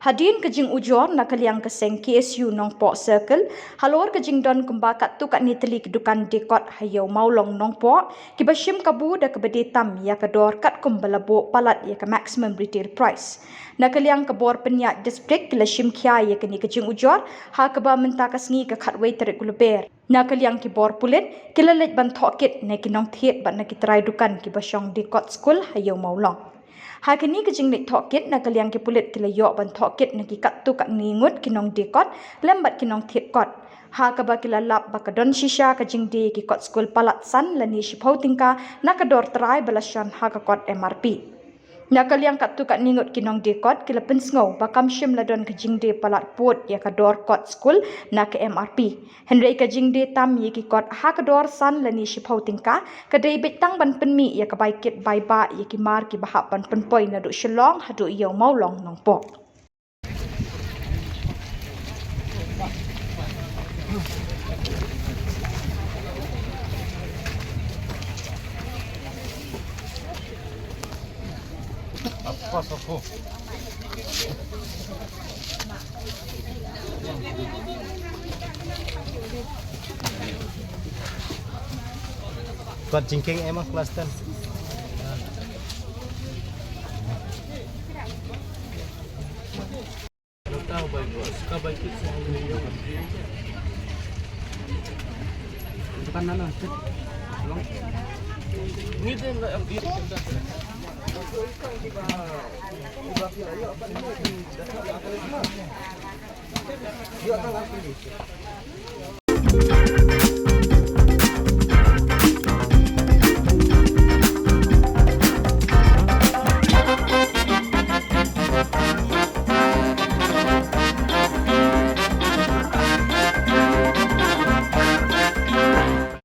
Hadin kejing ujor nak kaliang keseng KSU Nongpo Circle, halor kejing don kumbakat tu kat niteli kedukan dekot hayau maulong Nongpo, kibashim kabu da kebedetam ya kedor kat kumbalabo palat ya ke maximum retail price. Nak kaliang kebor penyak distrik kilashim kia ya kini kejing ujor, ha keba mentakas ngi ke katway terik guluber. Nak kaliang kibor pulit, kilalit ban thokit na kinong thiet ban na kitrai dukan kibasyong dekot school hayau maulong. Hakini kejing nik thokit na kaliang ki pulit kila yok ban thokit na ki kat tu kat ningut kinong dekot lembat kinong thiet kot. Ha kaba kila lap bakadon shisha kejing de ki kot skul palat san lani shipau tingka na kador try balasyan ha ka kot MRP. Na kaliang kat tu kat ningut kinong dekot kila pensngau bakam shim ladon kejing de palat put ya kador kot skul na ke MRP. Henry kejing de tam ye ki kot ha kador san lani shipau tingka kadai betang ban penmi ya kebaikit baiba ya ki mar ki bahap ban penpoi na duk shelong hadu yau maulong Nongpo. Aku. Buat jingking emang kelas 10. Tahu baik bos, kabar kita bukan nana, tolong. Ini dia enggak yang dia. Dia akan langsung